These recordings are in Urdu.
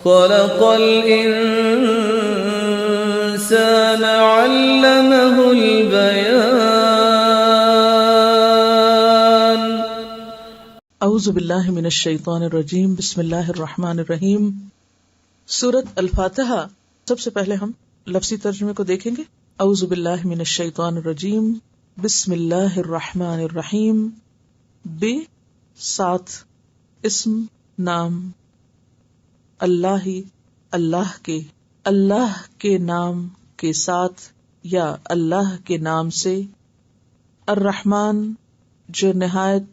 خلق الإنسان علمه البيان. اعوذ باللہ من الشیطان الرجیم. بسم اللہ الرحمن الرحیم. سورۃ الفاتحہ. سب سے پہلے ہم لفظی ترجمے کو دیکھیں گے. اعوذ باللہ من الشیطان الرجیم. بسم اللہ الرحمن الرحیم. بے ساتھ اسم نام اللہ اللہ کے نام کے ساتھ یا اللہ کے نام سے. الرحمن جو نہایت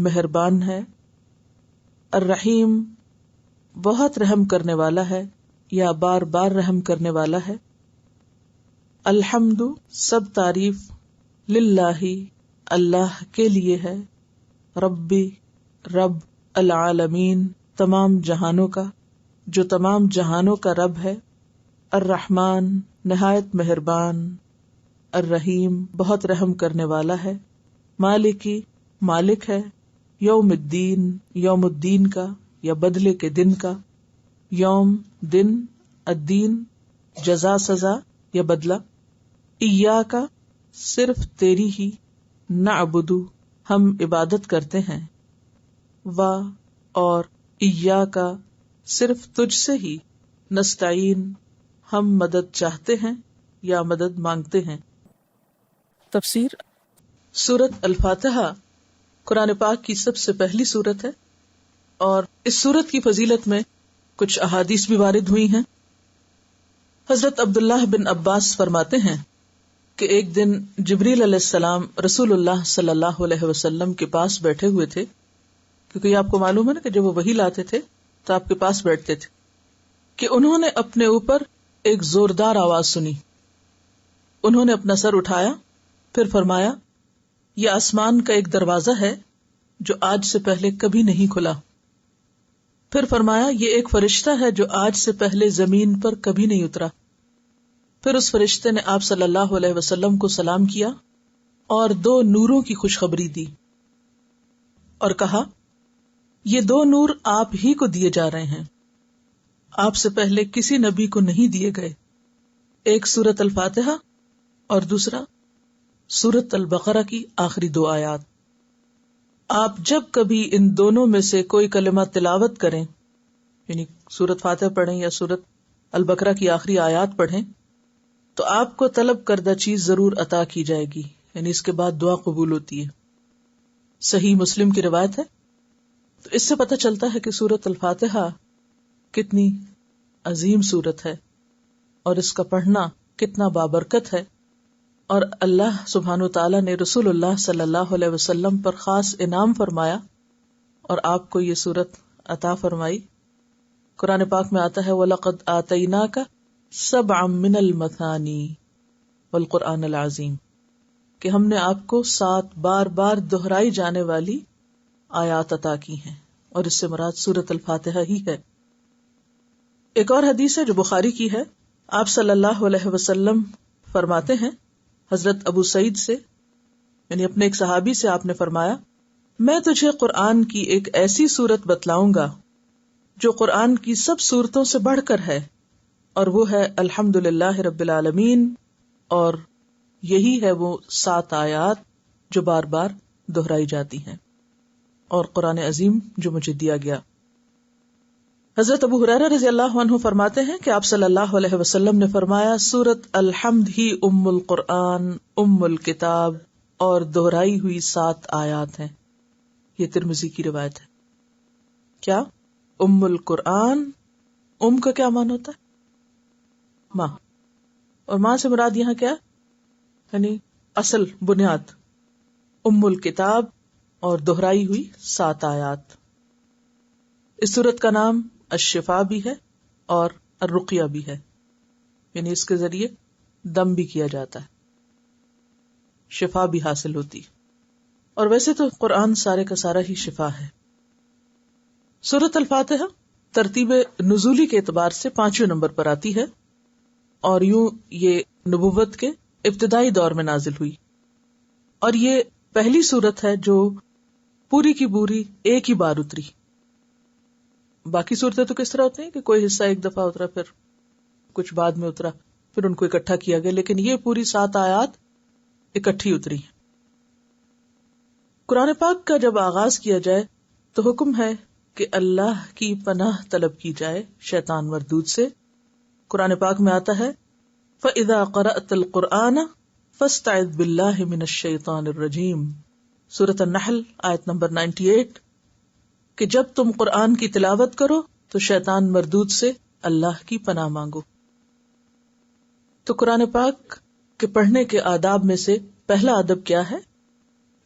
مہربان ہے. الرحیم بہت رحم کرنے والا ہے یا بار بار رحم کرنے والا ہے. الحمد سب تعریف للہ اللہ کے لیے ہے. ربی رب العالمین تمام جہانوں کا جو تمام جہانوں کا رب ہے. الرحمن نہایت مہربان. الرحیم بہت رحم کرنے والا ہے. مالکی مالک ہے. یوم الدین یوم الدین کا یا بدلے کے دن کا. یوم دن الدین جزا سزا یا بدلہ. ایاک صرف تیری ہی. نعبد ہم عبادت کرتے ہیں. و اور ایاک صرف تجھ سے ہی. نستعین ہم مدد چاہتے ہیں یا مدد مانگتے ہیں. تفسیر. سورۃ الفاتحہ قرآن پاک کی سب سے پہلی سورت ہے اور اس سورت کی فضیلت میں کچھ احادیث بھی وارد ہوئی ہیں. حضرت عبداللہ بن عباس فرماتے ہیں کہ ایک دن جبریل علیہ السلام رسول اللہ صلی اللہ علیہ وسلم کے پاس بیٹھے ہوئے تھے، کیونکہ یہ آپ کو معلوم ہے نا کہ جب وہ وحی لاتے تھے تو آپ کے پاس بیٹھتے تھے، کہ انہوں نے اپنے اوپر ایک زوردار آواز سنی. انہوں نے اپنا سر اٹھایا، پھر فرمایا یہ آسمان کا ایک دروازہ ہے جو آج سے پہلے کبھی نہیں کھلا. پھر فرمایا یہ ایک فرشتہ ہے جو آج سے پہلے زمین پر کبھی نہیں اترا. پھر اس فرشتے نے آپ صلی اللہ علیہ وسلم کو سلام کیا اور 2 نوروں کی خوشخبری دی اور کہا یہ 2 نور آپ ہی کو دیے جا رہے ہیں، آپ سے پہلے کسی نبی کو نہیں دیے گئے. ایک سورۃ الفاتحہ اور دوسرا سورۃ البقرہ کی آخری 2 آیات. آپ جب کبھی ان دونوں میں سے کوئی کلمہ تلاوت کریں، یعنی سورۃ فاتحہ پڑھیں یا سورۃ البقرہ کی آخری آیات پڑھیں، تو آپ کو طلب کردہ چیز ضرور عطا کی جائے گی، یعنی اس کے بعد دعا قبول ہوتی ہے. صحیح مسلم کی روایت ہے. تو اس سے پتہ چلتا ہے کہ سورۃ الفاتحہ کتنی عظیم سورت ہے اور اس کا پڑھنا کتنا بابرکت ہے. اور اللہ سبحانہ وتعالی نے رسول اللہ صلی اللہ علیہ وسلم پر خاص انعام فرمایا اور آپ کو یہ سورت عطا فرمائی. قرآن پاک میں آتا ہے وَلَقَدْ آتَيْنَاكَ سَبْعًا مِّنَ الْمَثَانِي وَالْقُرْآنِ الْعَظِيمِ، کہ ہم نے آپ کو 7 بار بار دہرائی جانے والی آیات عطا کی ہیں، اور اس سے مراد سورۃ الفاتحہ ہی ہے. ایک اور حدیث ہے جو بخاری کی ہے. آپ صلی اللہ علیہ وسلم فرماتے ہیں حضرت ابو سعید سے، یعنی اپنے ایک صحابی سے، آپ نے فرمایا میں تجھے قرآن کی ایک ایسی سورت بتلاؤں گا جو قرآن کی سب سورتوں سے بڑھ کر ہے، اور وہ ہے الحمدللہ رب العالمین، اور یہی ہے وہ 7 آیات جو بار بار دہرائی جاتی ہیں، اور قرآن عظیم جو مجھے دیا گیا. حضرت ابو ہریرہ رضی اللہ عنہ فرماتے ہیں کہ آپ صلی اللہ علیہ وسلم نے فرمایا سورت الحمد ہی ام القرآن ام الکتاب، اور دہرائی ہوئی 7 آیات ہیں. یہ ترمذی کی روایت ہے. کیا ام القرآن؟ ام کا کیا معنی ہوتا ہے؟ ماں. اور ماں سے مراد یہاں کیا؟ یعنی اصل، بنیاد. ام الکتاب اور دہرائی ہوئی 7 آیات. اس سورت کا نام الشفا بھی ہے اور الرقیہ بھی ہے، یعنی اس کے ذریعے دم بھی کیا جاتا ہے، شفا بھی حاصل ہوتی. اور ویسے تو قرآن سارے کا سارا ہی شفا ہے. سورۃ الفاتحہ ترتیب نزولی کے اعتبار سے 5ویں نمبر پر آتی ہے، اور یوں یہ نبوت کے ابتدائی دور میں نازل ہوئی، اور یہ پہلی سورت ہے جو پوری کی پوری ایک ہی بار اتری. باقی صورتیں تو کس طرح ہوتی ہیں کہ کوئی حصہ ایک دفعہ اترا، پھر کچھ بعد میں اترا، پھر ان کو اکٹھا کیا گیا، لیکن یہ پوری 7 آیات اکٹھی اتری ہیں۔ قرآن پاک کا جب آغاز کیا جائے تو حکم ہے کہ اللہ کی پناہ طلب کی جائے شیطان مردود سے۔ قرآن پاک میں آتا ہے فَإِذَا قَرَأْتَ الْقُرْآنَ فَاسْتَعِذْ بِاللَّهِ مِنَ الشَّيْطَانِ الرَّجِيمِ، سورۃ النحل آیت نمبر 98، کہ جب تم قرآن کی تلاوت کرو تو شیطان مردود سے اللہ کی پناہ مانگو۔ تو قرآن پاک کے پڑھنے کے آداب میں سے پہلا ادب کیا ہے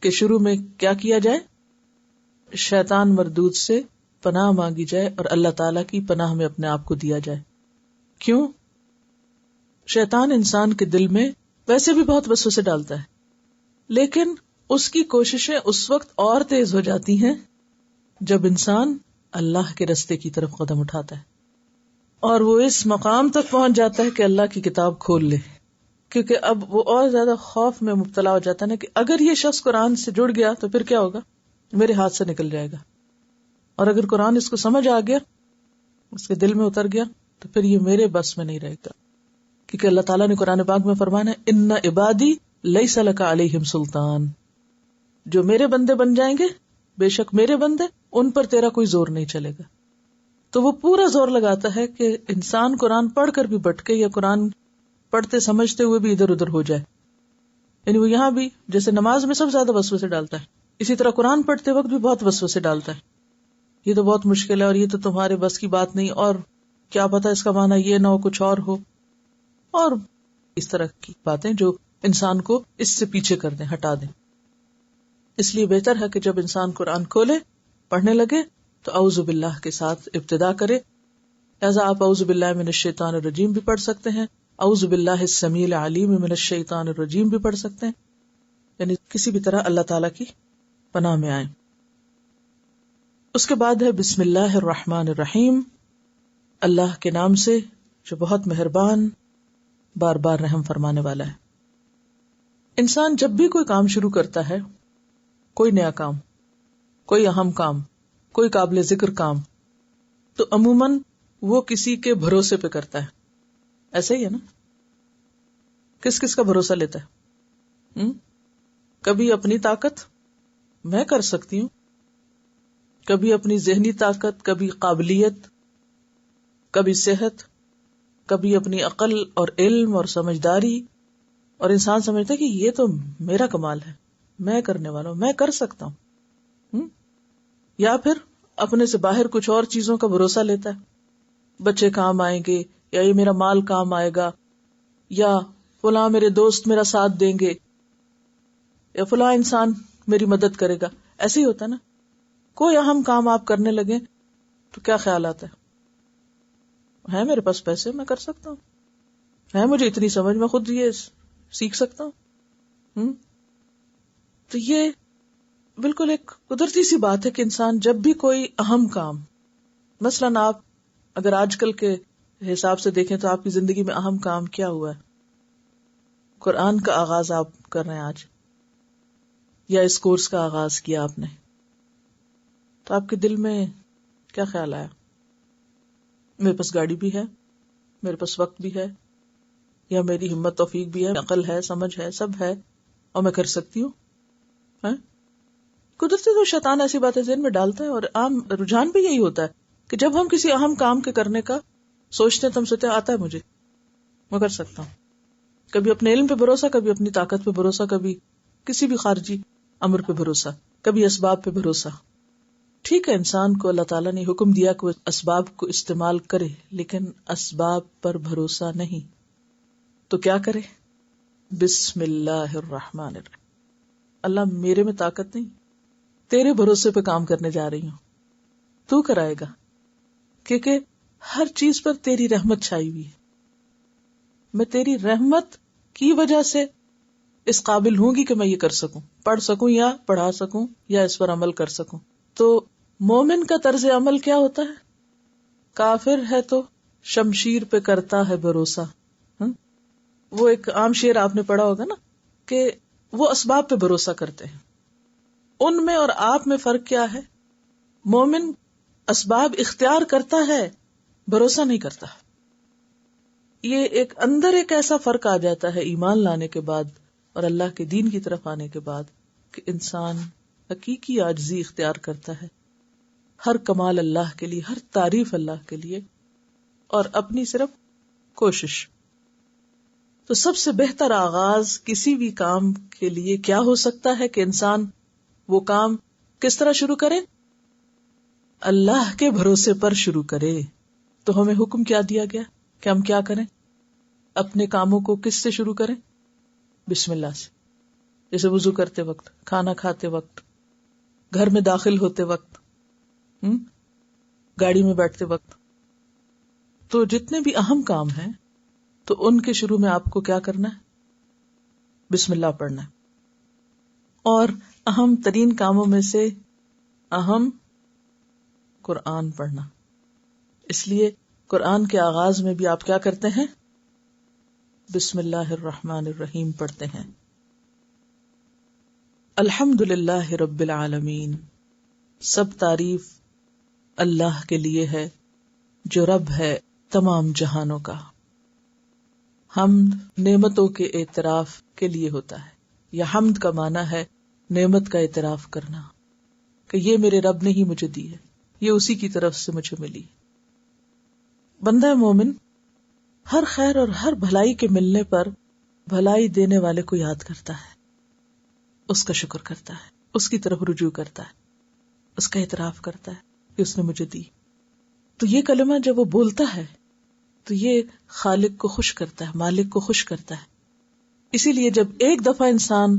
کہ شروع میں کیا کیا جائے؟ شیطان مردود سے پناہ مانگی جائے اور اللہ تعالی کی پناہ میں اپنے آپ کو دیا جائے۔ کیوں؟ شیطان انسان کے دل میں ویسے بھی بہت وسوسے ڈالتا ہے، لیکن اس کی کوششیں اس وقت اور تیز ہو جاتی ہیں جب انسان اللہ کے رستے کی طرف قدم اٹھاتا ہے اور وہ اس مقام تک پہنچ جاتا ہے کہ اللہ کی کتاب کھول لے، کیونکہ اب وہ اور زیادہ خوف میں مبتلا ہو جاتا ہے نا کہ اگر یہ شخص قرآن سے جڑ گیا تو پھر کیا ہوگا، میرے ہاتھ سے نکل جائے گا، اور اگر قرآن اس کو سمجھ آ گیا، اس کے دل میں اتر گیا، تو پھر یہ میرے بس میں نہیں رہے گا، کیونکہ اللہ تعالیٰ نے قرآن پاک میں فرمانا ہے ان عبادی لیس لک علیہم سلطان، جو میرے بندے بن جائیں گے، بے شک میرے بندے، ان پر تیرا کوئی زور نہیں چلے گا۔ تو وہ پورا زور لگاتا ہے کہ انسان قرآن پڑھ کر بھی بھٹکے یا قرآن پڑھتے سمجھتے ہوئے بھی ادھر ادھر ہو جائے، یعنی وہ یہاں بھی جیسے نماز میں سب زیادہ وسوسے ڈالتا ہے، اسی طرح قرآن پڑھتے وقت بھی بہت وسوسے ڈالتا ہے، یہ تو بہت مشکل ہے اور یہ تو تمہارے بس کی بات نہیں، اور کیا پتا اس کا معنی یہ نہ ہو کچھ اور ہو، اور اس طرح کی باتیں جو انسان کو اس سے پیچھے کر دیں، ہٹا دیں۔ اس لیے بہتر ہے کہ جب انسان قرآن کھولے پڑھنے لگے تو اعوذ باللہ کے ساتھ ابتدا کرے، لہذا آپ اعوذ باللہ من الشیطان الرجیم بھی پڑھ سکتے ہیں، اعوذ باللہ السمیع العلیم من الشیطان الرجیم بھی پڑھ سکتے ہیں، یعنی کسی بھی طرح اللہ تعالیٰ کی پناہ میں آئیں۔ اس کے بعد ہے بسم اللہ الرحمن الرحیم، اللہ کے نام سے جو بہت مہربان بار بار رحم فرمانے والا ہے۔ انسان جب بھی کوئی کام شروع کرتا ہے، کوئی نیا کام، کوئی اہم کام، کوئی قابل ذکر کام، تو عموماً وہ کسی کے بھروسے پہ کرتا ہے، ایسا ہی ہے نا؟ کس کس کا بھروسہ لیتا ہے؟ کبھی اپنی طاقت، میں کر سکتی ہوں، کبھی اپنی ذہنی طاقت، کبھی قابلیت، کبھی صحت، کبھی اپنی عقل اور علم اور سمجھداری، اور انسان سمجھتا ہے کہ یہ تو میرا کمال ہے، میں کرنے والا ہوں، میں کر سکتا ہوں۔ یا پھر اپنے سے باہر کچھ اور چیزوں کا بھروسہ لیتا ہے، بچے کام آئیں گے، یا یہ میرا مال کام آئے گا، یا فلاں میرے دوست میرا ساتھ دیں گے، یا فلاں انسان میری مدد کرے گا، ایسے ہی ہوتا نا۔ کوئی اہم کام آپ کرنے لگے تو کیا خیال آتا ہے میرے پاس پیسے، میں کر سکتا ہوں، ہے مجھے اتنی سمجھ، میں خود یہ سیکھ سکتا ہوں۔ تو یہ بالکل ایک قدرتی سی بات ہے کہ انسان جب بھی کوئی اہم کام، مثلاً آپ اگر آج کل کے حساب سے دیکھیں تو آپ کی زندگی میں اہم کام کیا ہوا ہے؟ قرآن کا آغاز آپ کر رہے ہیں آج، یا اس کورس کا آغاز کیا آپ نے، تو آپ کے دل میں کیا خیال آیا؟ میرے پاس گاڑی بھی ہے، میرے پاس وقت بھی ہے، یا میری ہمت توفیق بھی ہے، عقل ہے، سمجھ ہے، سب ہے، اور میں کر سکتی ہوں۔ قدرتی تو شیطان ایسی باتیں ذہن میں ڈالتا ہے، اور عام رجحان بھی یہی ہوتا ہے کہ جب ہم کسی اہم کام کے کرنے کا سوچتے ہیں تو ہم سوچتے ہیں آتا ہے مجھے، میں کر سکتا ہوں۔ کبھی اپنے علم پہ بھروسہ، کبھی اپنی طاقت پہ بھروسہ، کبھی کسی بھی خارجی امر پہ بھروسہ، کبھی اسباب پہ بھروسہ۔ ٹھیک ہے، انسان کو اللہ تعالیٰ نے حکم دیا کہ وہ اسباب کو استعمال کرے، لیکن اسباب پر بھروسہ نہیں، تو کیا کرے؟ بسم اللہ الرحمن الرحیم، اللہ میرے میں طاقت نہیں، تیرے بھروسے پہ کام کرنے جا رہی ہوں، تو کرائے گا، کیونکہ ہر چیز پر تیری رحمت چھائی ہوئی ہے، میں تیری رحمت کی وجہ سے اس قابل ہوں گی کہ میں یہ کر سکوں، پڑھ سکوں یا پڑھا سکوں یا اس پر عمل کر سکوں۔ تو مومن کا طرز عمل کیا ہوتا ہے؟ کافر ہے تو شمشیر پہ کرتا ہے بھروسہ۔ وہ ایک عام شعر آپ نے پڑھا ہوگا نا کہ وہ اسباب پہ بھروسہ کرتے ہیں۔ ان میں اور آپ میں فرق کیا ہے؟ مومن اسباب اختیار کرتا ہے، بھروسہ نہیں کرتا. یہ ایک اندر ایک ایسا فرق آ جاتا ہے ایمان لانے کے بعد اور اللہ کے دین کی طرف آنے کے بعد کہ انسان حقیقی عاجزی اختیار کرتا ہے، ہر کمال اللہ کے لیے، ہر تعریف اللہ کے لیے، اور اپنی صرف کوشش. تو سب سے بہتر آغاز کسی بھی کام کے لیے کیا ہو سکتا ہے کہ انسان وہ کام کس طرح شروع کرے؟ اللہ کے بھروسے پر شروع کرے. تو ہمیں حکم کیا دیا گیا کہ ہم کیا کریں؟ اپنے کاموں کو کس سے شروع کریں؟ بسم اللہ سے. جیسے وضو کرتے وقت، کھانا کھاتے وقت، گھر میں داخل ہوتے وقت، گاڑی میں بیٹھتے وقت. تو جتنے بھی اہم کام ہیں تو ان کے شروع میں آپ کو کیا کرنا ہے؟ بسم اللہ پڑھنا ہے. اور اہم ترین کاموں میں سے اہم قرآن پڑھنا. اس لیے قرآن کے آغاز میں بھی آپ کیا کرتے ہیں؟ بسم اللہ الرحمن الرحیم پڑھتے ہیں. الحمد للہ رب العالمین، سب تعریف اللہ کے لیے ہے جو رب ہے تمام جہانوں کا. حمد نعمتوں کے اعتراف کے لیے ہوتا ہے، یا حمد کا معنی ہے نعمت کا اعتراف کرنا کہ یہ میرے رب نے ہی مجھے دی ہے، یہ اسی کی طرف سے مجھے ملی. بندہ مومن ہر خیر اور ہر بھلائی کے ملنے پر بھلائی دینے والے کو یاد کرتا ہے، اس کا شکر کرتا ہے، اس کی طرف رجوع کرتا ہے، اس کا اعتراف کرتا ہے کہ اس نے مجھے دی. تو یہ کلمہ جب وہ بولتا ہے تو یہ خالق کو خوش کرتا ہے، مالک کو خوش کرتا ہے. اسی لیے جب ایک دفعہ انسان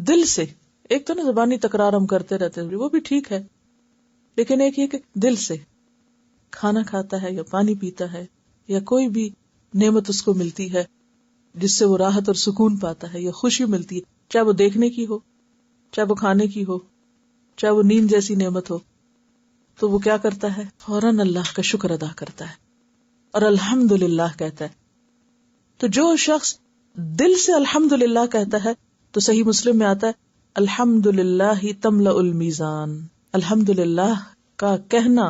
دل سے، ایک تو نا زبانی تکرار ہم کرتے رہتے ہیں وہ بھی ٹھیک ہے، لیکن ایک یہ کہ دل سے کھانا کھاتا ہے یا پانی پیتا ہے یا کوئی بھی نعمت اس کو ملتی ہے جس سے وہ راحت اور سکون پاتا ہے یا خوشی ملتی ہے، چاہے وہ دیکھنے کی ہو، چاہے وہ کھانے کی ہو، چاہے وہ نیند جیسی نعمت ہو، تو وہ کیا کرتا ہے؟ فوراً اللہ کا شکر ادا کرتا ہے اور الحمدللہ کہتا ہے. تو جو شخص دل سے الحمدللہ کہتا ہے تو صحیح مسلم میں آتا ہے الحمدللہ تملأ المیزان. الحمدللہ کا کہنا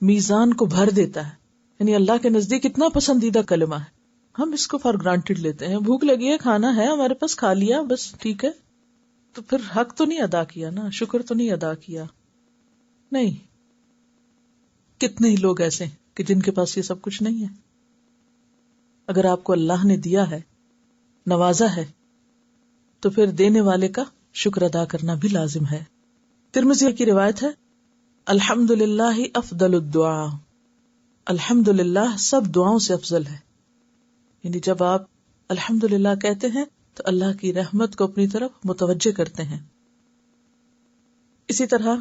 میزان کو بھر دیتا ہے. یعنی اللہ کے نزدیک اتنا پسندیدہ کلمہ ہے. ہم اس کو فار گرانٹیڈ لیتے ہیں، بھوک لگی ہے، کھانا ہے ہمارے پاس، کھا لیا بس ٹھیک ہے. تو پھر حق تو نہیں ادا کیا نا، شکر تو نہیں ادا کیا. نہیں، کتنے ہی لوگ ایسے ہیں کہ جن کے پاس یہ سب کچھ نہیں ہے. اگر آپ کو اللہ نے دیا ہے، نوازا ہے، تو پھر دینے والے کا شکر ادا کرنا بھی لازم ہے. ترمذی کی روایت ہے الحمدللہ افضل الدعاء، الحمدللہ سب دعاؤں سے افضل ہے. یعنی جب آپ الحمدللہ کہتے ہیں تو اللہ کی رحمت کو اپنی طرف متوجہ کرتے ہیں. اسی طرح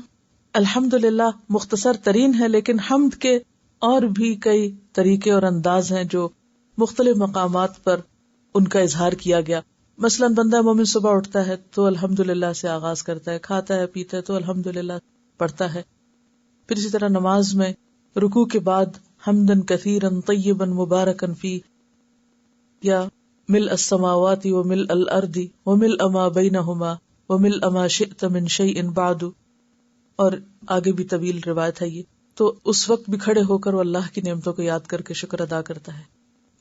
الحمدللہ مختصر ترین ہے، لیکن حمد کے اور بھی کئی طریقے اور انداز ہیں جو مختلف مقامات پر ان کا اظہار کیا گیا. مثلا بندہ مومن صبح اٹھتا ہے تو الحمدللہ سے آغاز کرتا ہے، کھاتا ہے پیتا ہے تو الحمدللہ پڑھتا ہے. پھر اسی طرح نماز میں رکوع کے بعد حمدن کثیرن طیبا مبارکن فی، یا ملء السماوات وملء الارض وملء ما بینہما وملء ما شئت من شیء بعد، اور آگے بھی طویل روایت ہے یہ. تو اس وقت بھی کھڑے ہو کر وہ اللہ کی نعمتوں کو یاد کر کے شکر ادا کرتا ہے.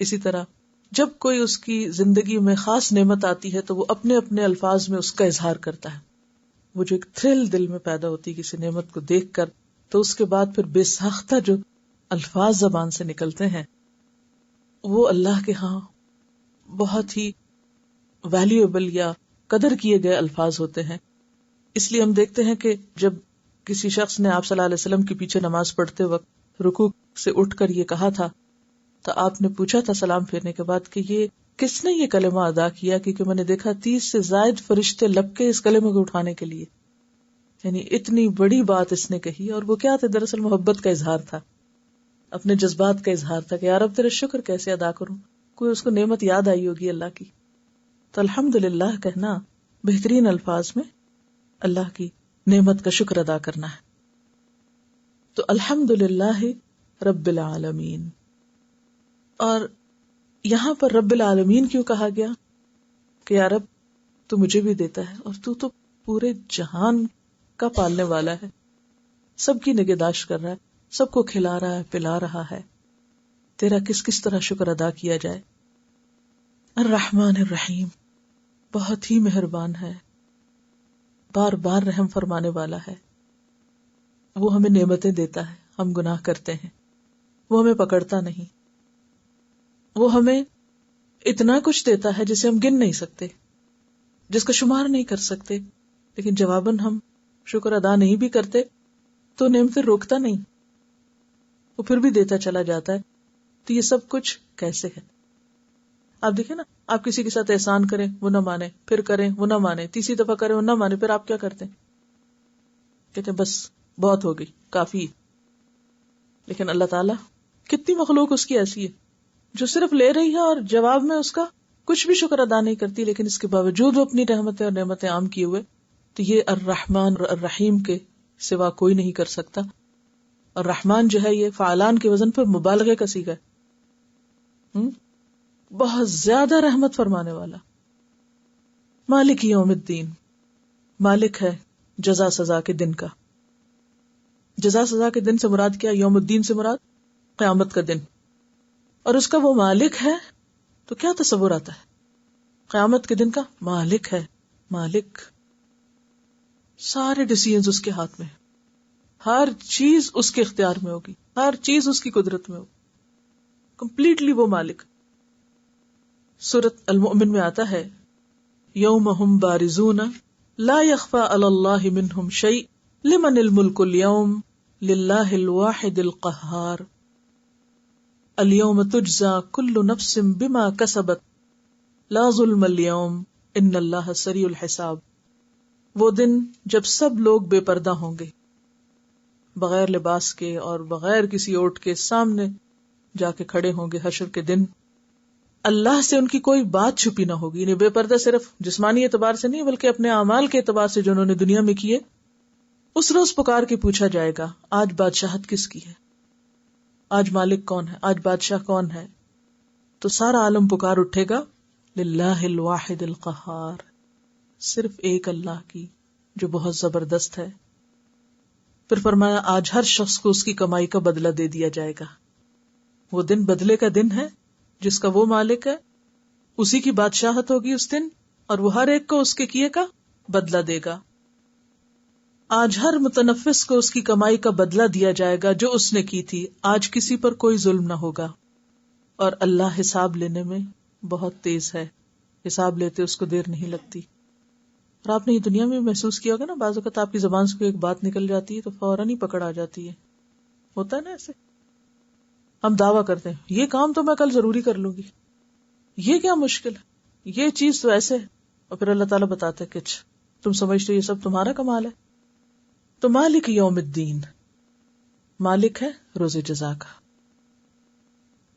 اسی طرح جب کوئی اس کی زندگی میں خاص نعمت آتی ہے تو وہ اپنے اپنے الفاظ میں اس کا اظہار کرتا ہے. وہ جو ایک تھرل دل میں پیدا ہوتی ہے کسی نعمت کو دیکھ کر، تو اس کے بعد پھر بے ساختہ جو الفاظ زبان سے نکلتے ہیں وہ اللہ کے ہاں بہت ہی ویلیوبل یا قدر کیے گئے الفاظ ہوتے ہیں. اس لیے ہم دیکھتے ہیں کہ جب کسی شخص نے آپ صلی اللہ علیہ وسلم کے پیچھے نماز پڑھتے وقت رکوع سے اٹھ کر یہ کہا تھا تو آپ نے پوچھا تھا سلام پھیرنے کے بعد کہ یہ کس نے یہ کلمہ ادا کیا، کیونکہ میں نے دیکھا 30 سے زائد فرشتے لب کے اس کلمے کو اٹھانے کے لیے. یعنی اتنی بڑی بات اس نے کہی، اور وہ کیا تھا؟ دراصل محبت کا اظہار تھا، اپنے جذبات کا اظہار تھا کہ یار اب تیرا شکر کیسے ادا کروں. کوئی اس کو نعمت یاد آئی ہوگی اللہ کی. تو الحمدللہ کہنا بہترین الفاظ میں اللہ کی نعمت کا شکر ادا کرنا ہے. تو الحمدللہ رب العالمین. اور یہاں پر رب العالمین کیوں کہا گیا؟ کہ یا رب تو مجھے بھی دیتا ہے اور تو پورے جہان کا پالنے والا ہے، سب کی نگہداشت کر رہا ہے، سب کو کھلا رہا ہے، پلا رہا ہے، تیرا کس کس طرح شکر ادا کیا جائے۔ الرحمن الرحیم، بہت ہی مہربان ہے، بار بار رحم فرمانے والا ہے۔ وہ ہمیں نعمتیں دیتا ہے، ہم گناہ کرتے ہیں، وہ ہمیں پکڑتا نہیں، وہ ہمیں اتنا کچھ دیتا ہے جسے ہم گن نہیں سکتے، جس کا شمار نہیں کر سکتے، لیکن جواباً ہم شکر ادا نہیں بھی کرتے تو نعمتیں روکتا نہیں، وہ پھر بھی دیتا چلا جاتا ہے۔ تو یہ سب کچھ کیسے ہے؟ آپ دیکھیں نا، آپ کسی کے ساتھ احسان کریں وہ نہ مانے، پھر کریں وہ نہ مانے، تیسری دفعہ کریں وہ نہ مانے، پھر آپ کیا کرتے ہیں؟ کہتے ہیں بس بہت ہو گئی، کافی۔ لیکن اللہ تعالیٰ، کتنی مخلوق اس کی ایسی ہے جو صرف لے رہی ہے اور جواب میں اس کا کچھ بھی شکر ادا نہیں کرتی، لیکن اس کے باوجود وہ اپنی رحمتیں اور نعمتیں عام کیے ہوئے۔ تو یہ الرحمن اور الرحیم کے سوا کوئی نہیں کر سکتا۔ اور رحمان جو ہے یہ فعلان کے وزن پر مبالغے کا صیغہ ہے، بہت زیادہ رحمت فرمانے والا۔ مالک یوم الدین، مالک ہے جزا سزا کے دن کا۔ جزا سزا کے دن سے مراد کیا؟ یوم الدین سے مراد قیامت کا دن، اور اس کا وہ مالک ہے تو کیا تصور آتا ہے؟ قیامت کے دن کا مالک ہے، مالک، سارے ڈیسیژنز اس کے ہاتھ میں، ہر چیز اس کے اختیار میں ہوگی، ہر چیز اس کی قدرت میں ہوگی، کمپلیٹلی وہ مالک۔ سورۃ المؤمن میں آتا ہے یوم ہم بارزون لا یخفی علی اللہ منہم شیء لمن الملک اليوم للہ الواحد القہار الیوم تجزی کل نفس بما کسبت لا ظلم اليوم ان اللہ سریع الحساب۔ وہ دن جب سب لوگ بے پردہ ہوں گے، بغیر لباس کے اور بغیر کسی اوٹ کے سامنے جا کے کھڑے ہوں گے حشر کے دن۔ اللہ سے ان کی کوئی بات چھپی نہ ہوگی، یعنی بے پردہ صرف جسمانی اعتبار سے نہیں بلکہ اپنے اعمال کے اعتبار سے جو انہوں نے دنیا میں کیے۔ اس روز پکار کے پوچھا جائے گا آج بادشاہت کس کی ہے، آج مالک کون ہے، آج بادشاہ کون ہے؟ تو سارا عالم پکار اٹھے گا للہ الواحد القہار، صرف ایک اللہ کی جو بہت زبردست ہے۔ پھر فرمایا آج ہر شخص کو اس کی کمائی کا بدلہ دے دیا جائے گا۔ وہ دن بدلے کا دن ہے جس کا وہ مالک ہے، اسی کی بادشاہت ہوگی اس دن، اور وہ ہر ایک کو اس کے کیے کا بدلہ دے گا۔ آج ہر متنفس کو اس کی کمائی کا بدلہ دیا جائے گا جو اس نے کی تھی، آج کسی پر کوئی ظلم نہ ہوگا، اور اللہ حساب لینے میں بہت تیز ہے، حساب لیتے اس کو دیر نہیں لگتی۔ اور آپ نے یہ دنیا میں محسوس کیا ہوگا نا، بعض اوقات آپ کی زبان سے کوئی ایک بات نکل جاتی ہے تو فوراً ہی پکڑ آ جاتی ہے، ہوتا ہے نا ایسے۔ ہم دعویٰ کرتے ہیں یہ کام تو میں کل ضروری کر لوں گی، یہ کیا مشکل ہے، یہ چیز تو ایسے ہے، اور پھر اللہ تعالیٰ بتاتا ہے کہ تم سمجھتے ہو یہ سب تمہارا کمال ہے۔ تو مالک یوم الدین، مالک ہے روز جزا کا۔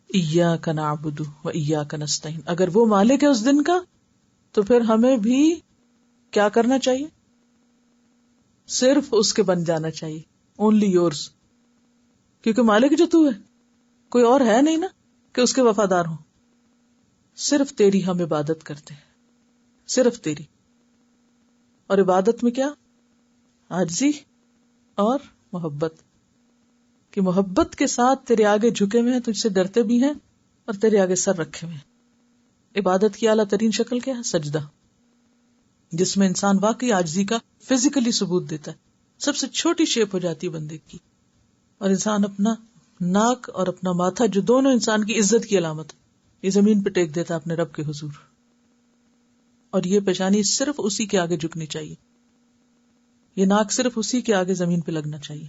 ایاک نعبد و ایاک نستعین، اگر وہ مالک ہے اس دن کا تو پھر ہمیں بھی کیا کرنا چاہیے؟ صرف اس کے بن جانا چاہیے، اونلی یورز، کیونکہ مالک جو تو ہے، کوئی اور ہے نہیں نا کہ اس کے وفادار ہوں۔ صرف تیری ہم عبادت کرتے ہیں، صرف تیری۔ اور عبادت میں کیا؟ عاجزی اور محبت، کہ محبت کے ساتھ تیرے آگے جھکے ہوئے ہیں، تجھ سے ڈرتے بھی ہیں اور تیرے آگے سر رکھے ہوئے ہیں۔ عبادت کی اعلیٰ ترین شکل کیا ہے؟ سجدہ، جس میں انسان واقعی عاجزی کا فزیکلی ثبوت دیتا ہے، سب سے چھوٹی شیپ ہو جاتی ہے بندے کی، اور انسان اپنا ناک اور اپنا ماتھا جو دونوں انسان کی عزت کی علامت ہے، یہ زمین پہ ٹیک دیتا اپنے رب کے حضور، اور یہ پیشانی صرف اسی کے آگے جھکنی چاہیے، یہ ناک صرف اسی کے آگے زمین پہ لگنا چاہیے۔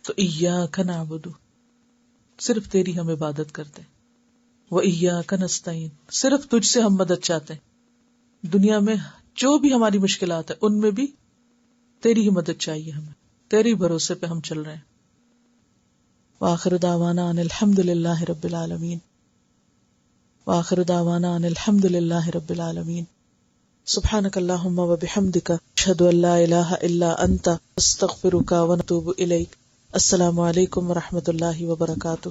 تو ایاک نعبد، صرف تیری ہم عبادت کرتے ہیں، و ایاک نستعین، صرف تجھ سے ہم مدد چاہتے ہیں، دنیا میں جو بھی ہماری مشکلات ہیں ان میں بھی تیری ہی مدد چاہیے، ہمیں تیری بھروسے پہ ہم چل رہے ہیں۔ وآخر دعوانا ان الحمد للہ رب العالمین، وآخر دعوانا ان الحمد للہ رب العالمین۔ سبحانک اللہم و بحمدک، اشہد ان لا الہ الا انت، استغفرک و نتوب الیک۔ السلام علیکم و رحمۃ اللہ وبرکاتہ۔